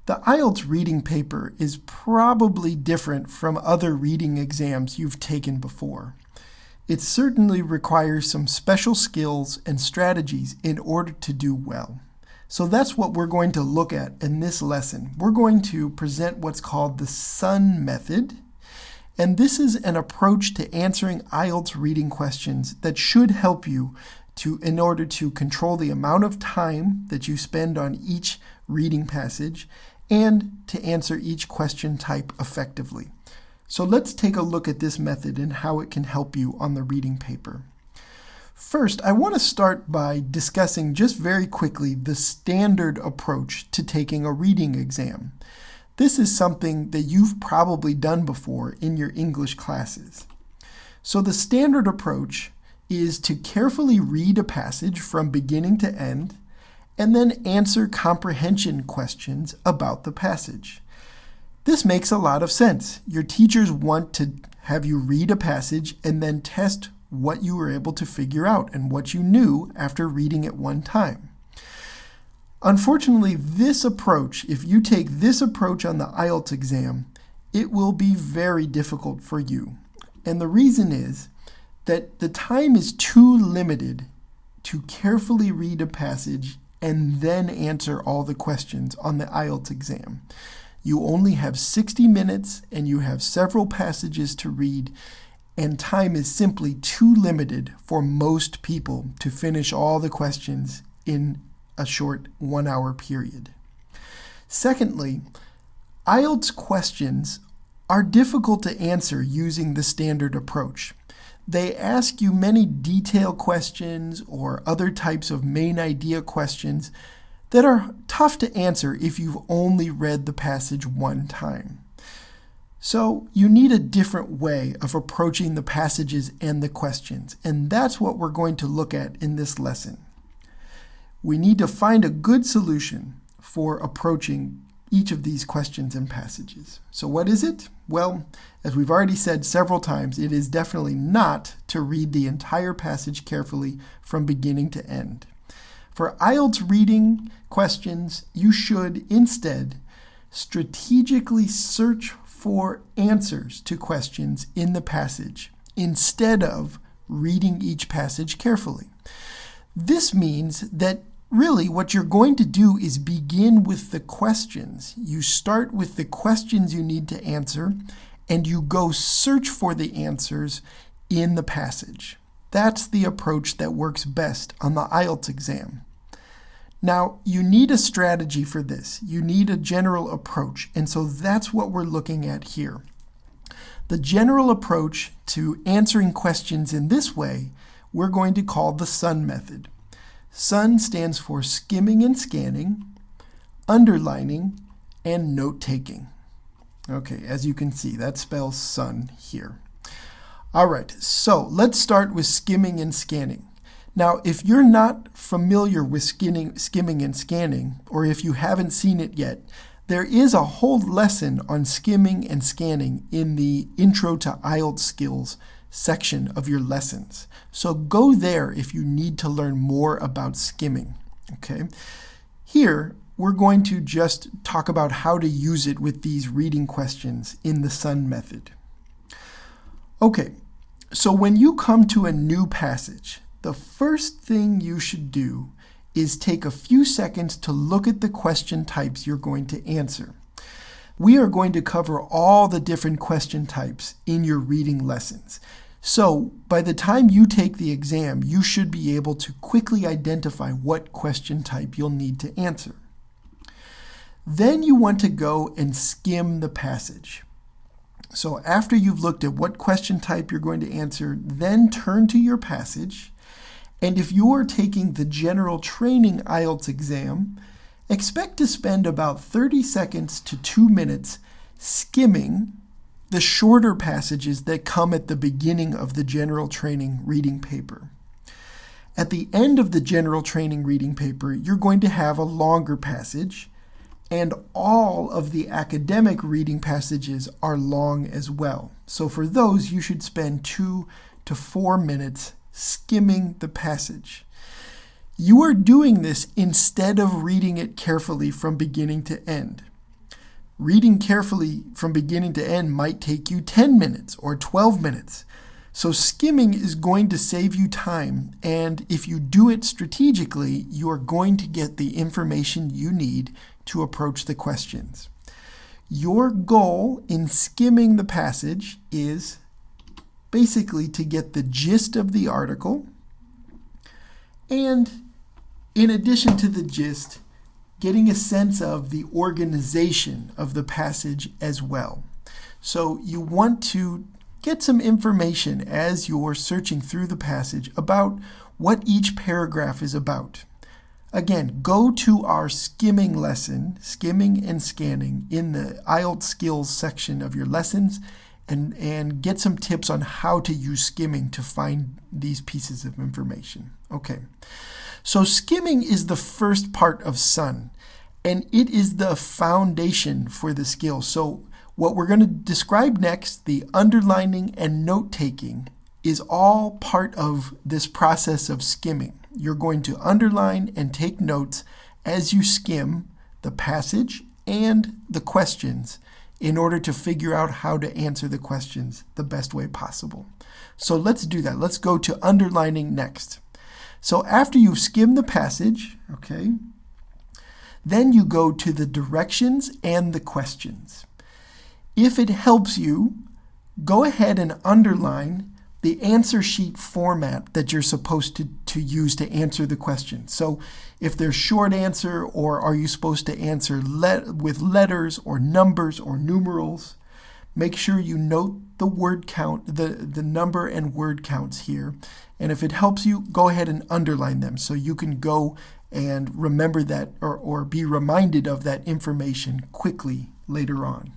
The IELTS reading paper is probably different from other reading exams you've taken before. It certainly requires some special skills and strategies in order to do well. So that's what we're going to look at in this lesson. We're going to present what's called the SUN method, and this is an approach to answering IELTS reading questions that should help you in order to control the amount of time that you spend on each reading passage and to answer each question type effectively. So let's take a look at this method and how it can help you on the reading paper. First, I want to start by discussing just very quickly the standard approach to taking a reading exam. This is something that you've probably done before in your English classes. So the standard approach is to carefully read a passage from beginning to end and then answer comprehension questions about the passage. This makes a lot of sense. Your teachers want to have you read a passage and then test what you were able to figure out and what you knew after reading it one time. Unfortunately, this approach, if you take this approach on the IELTS exam, it will be very difficult for you. And the reason is that the time is too limited to carefully read a passage and then answer all the questions on the IELTS exam. You only have 60 minutes and you have several passages to read, and time is simply too limited for most people to finish all the questions in a short 1 hour period. Secondly, IELTS questions are difficult to answer using the standard approach. They ask you many detail questions or other types of main idea questions that are tough to answer if you've only read the passage one time. So you need a different way of approaching the passages and the questions, and that's what we're going to look at in this lesson. We need to find a good solution for approaching each of these questions and passages. So what is it? Well, as we've already said several times, it is definitely not to read the entire passage carefully from beginning to end. For IELTS reading questions, you should instead strategically search for answers to questions in the passage instead of reading each passage carefully. This means that really, what you're going to do is begin with the questions. You start with the questions you need to answer, and you go search for the answers in the passage. That's the approach that works best on the IELTS exam. Now, you need a strategy for this. You need a general approach, and so that's what we're looking at here. The general approach to answering questions in this way, we're going to call the SUN method. SUN stands for skimming and scanning, underlining, and note-taking. Okay, as you can see, that spells SUN here. All right, so let's start with skimming and scanning. Now, if you're not familiar with skimming and scanning, or if you haven't seen it yet, there is a whole lesson on skimming and scanning in the Intro to IELTS Skills section of your lessons. So go there if you need to learn more about skimming. Okay. Here, we're going to just talk about how to use it with these reading questions in the SUN method. Okay, so when you come to a new passage, the first thing you should do is take a few seconds to look at the question types you're going to answer. We are going to cover all the different question types in your reading lessons. So by the time you take the exam, you should be able to quickly identify what question type you'll need to answer. Then you want to go and skim the passage. So after you've looked at what question type you're going to answer, then turn to your passage. And if you are taking the general training IELTS exam, expect to spend about 30 seconds to 2 minutes skimming the shorter passages that come at the beginning of the general training reading paper. At the end of the general training reading paper, you're going to have a longer passage, and all of the academic reading passages are long as well. So for those, you should spend 2 to 4 minutes skimming the passage. You are doing this instead of reading it carefully from beginning to end. Reading carefully from beginning to end might take you 10 minutes or 12 minutes. So skimming is going to save you time, and if you do it strategically, you are going to get the information you need to approach the questions. Your goal in skimming the passage is basically to get the gist of the article, and in addition to the gist, getting a sense of the organization of the passage as well. So you want to get some information as you're searching through the passage about what each paragraph is about. Again, go to our skimming lesson, skimming and scanning, in the IELTS skills section of your lessons, and get some tips on how to use skimming to find these pieces of information. Okay, so skimming is the first part of SUN, and it is the foundation for the skill. So what we're going to describe next, the underlining and note-taking, is all part of this process of skimming. You're going to underline and take notes as you skim the passage and the questions in order to figure out how to answer the questions the best way possible. So let's do that. Let's go to underlining next. So after you've skimmed the passage, okay, then you go to the directions and the questions. If it helps you, go ahead and underline the answer sheet format that you're supposed to use to answer the question. So if there's short answer, or are you supposed to answer with letters or numbers or numerals, make sure you note the word count, the number and word counts here. And if it helps you, go ahead and underline them so you can go and remember that or be reminded of that information quickly later on.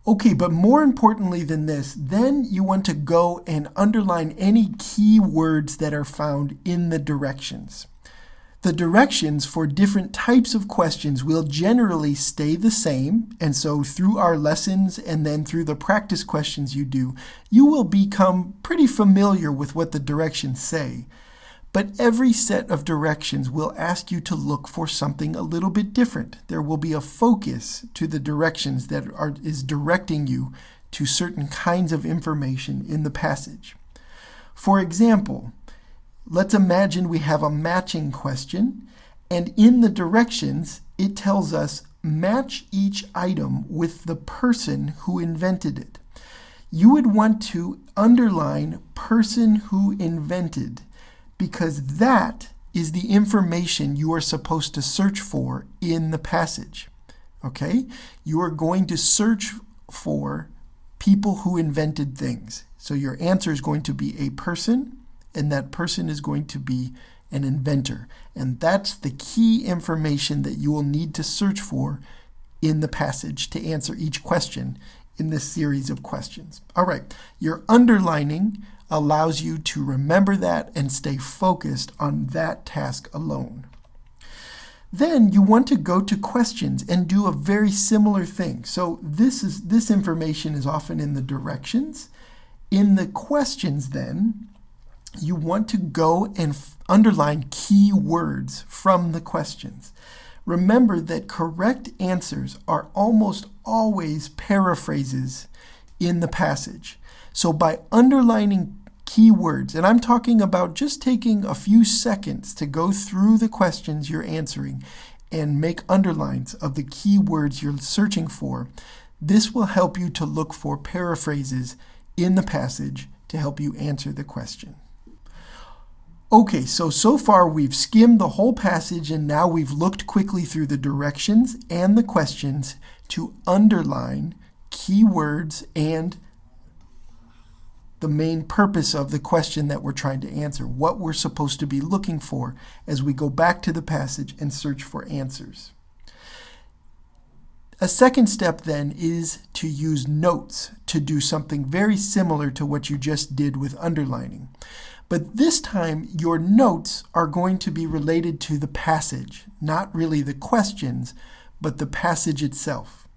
Okay, but more importantly than this, then you want to go and underline any key words that are found in the directions. The directions for different types of questions will generally stay the same, and so through our lessons and then through the practice questions you do, you will become pretty familiar with what the directions say. But every set of directions will ask you to look for something a little bit different. There will be a focus to the directions that is directing you to certain kinds of information in the passage. For example, let's imagine we have a matching question, and in the directions, it tells us match each item with the person who invented it. You would want to underline person who invented, because that is the information you are supposed to search for in the passage. Okay? You are going to search for people who invented things. So your answer is going to be a person, and that person is going to be an inventor. And that's the key information that you will need to search for in the passage to answer each question in this series of questions. All right, your underlining allows you to remember that and stay focused on that task alone. Then you want to go to questions and do a very similar thing. So this information is often in the directions. In the questions then, you want to go and underline key words from the questions. Remember that correct answers are almost always paraphrases in the passage. So by underlining key words, and I'm talking about just taking a few seconds to go through the questions you're answering and make underlines of the key words you're searching for, this will help you to look for paraphrases in the passage to help you answer the question. Okay, so far we've skimmed the whole passage, and now we've looked quickly through the directions and the questions to underline key words and the main purpose of the question that we're trying to answer, what we're supposed to be looking for as we go back to the passage and search for answers. A second step then is to use notes to do something very similar to what you just did with underlining. But this time, your notes are going to be related to the passage, not really the questions, but the passage itself.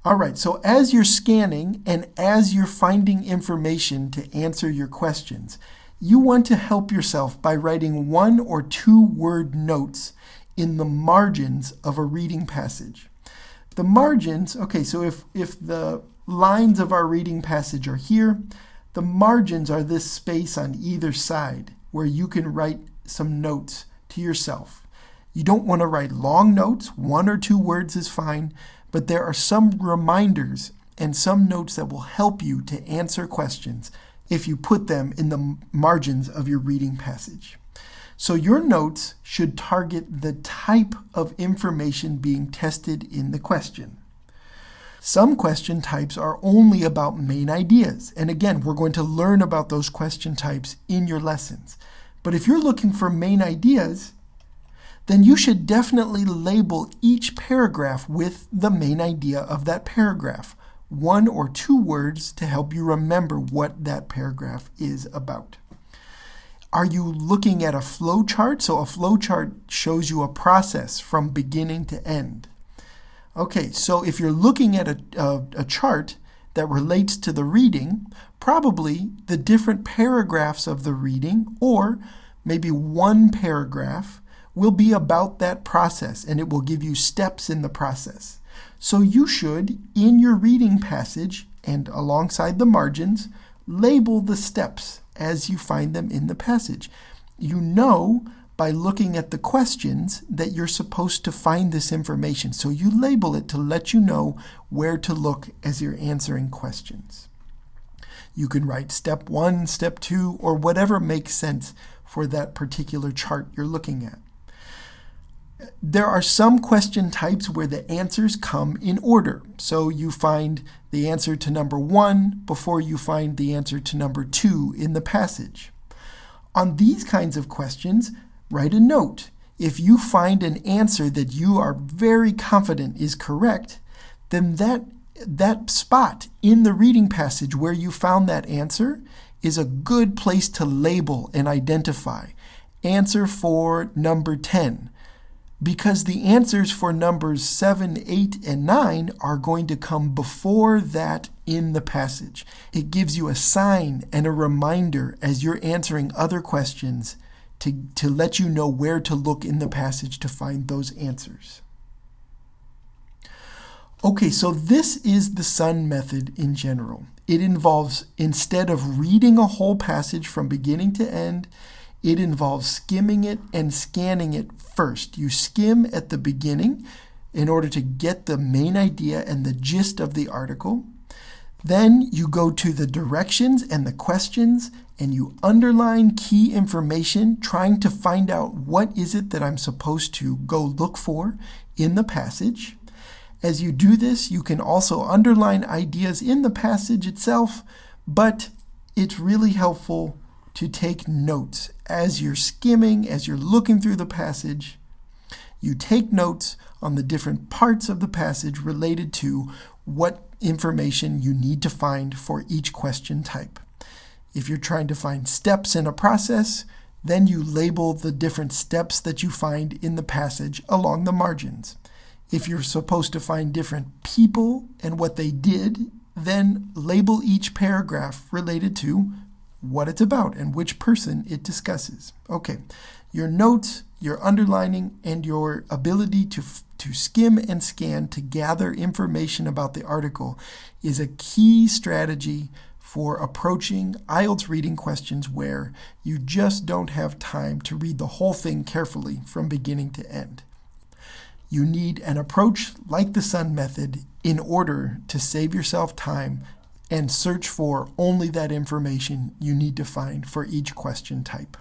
All right, so as you're scanning and as you're finding information to answer your questions, you want to help yourself by writing 1 or 2 word notes in the margins of a reading passage. The margins, okay, so if the lines of our reading passage are here, the margins are this space on either side where you can write some notes to yourself. You don't want to write long notes, 1 or 2 words is fine, but there are some reminders and some notes that will help you to answer questions if you put them in the margins of your reading passage. So your notes should target the type of information being tested in the question. Some question types are only about main ideas, and again, we're going to learn about those question types in your lessons. But if you're looking for main ideas, then you should definitely label each paragraph with the main idea of that paragraph. 1 or 2 words to help you remember what that paragraph is about. Are you looking at a flow chart? So a flow chart shows you a process from beginning to end. Okay, so if you're looking at a chart that relates to the reading, probably the different paragraphs of the reading, or maybe one paragraph, will be about that process, and it will give you steps in the process. So you should, in your reading passage and alongside the margins, label the steps as you find them in the passage. You know by looking at the questions that you're supposed to find this information, so you label it to let you know where to look as you're answering questions. You can write step 1, step 2, or whatever makes sense for that particular chart you're looking at. There are some question types where the answers come in order. So you find the answer to number 1 before you find the answer to number 2 in the passage. On these kinds of questions, write a note. If you find an answer that you are very confident is correct, then that spot in the reading passage where you found that answer is a good place to label and identify. Answer for number 10. Because the answers for numbers 7, 8, and 9 are going to come before that in the passage. It gives you a sign and a reminder as you're answering other questions to let you know where to look in the passage to find those answers. Okay, so this is the SUN method in general. It involves, instead of reading a whole passage from beginning to end, it involves skimming it and scanning it first. You skim at the beginning in order to get the main idea and the gist of the article. Then you go to the directions and the questions and you underline key information, trying to find out what is it that I'm supposed to go look for in the passage. As you do this, you can also underline ideas in the passage itself, but it's really helpful to take notes as you're skimming, as you're looking through the passage. You take notes on the different parts of the passage related to what information you need to find for each question type. If you're trying to find steps in a process, then you label the different steps that you find in the passage along the margins. If you're supposed to find different people and what they did, then label each paragraph related to what it's about and which person it discusses. Okay, your notes, your underlining, and your ability to skim and scan to gather information about the article is a key strategy for approaching IELTS reading questions where you just don't have time to read the whole thing carefully from beginning to end. You need an approach like the SUN method in order to save yourself time and search for only that information you need to find for each question type.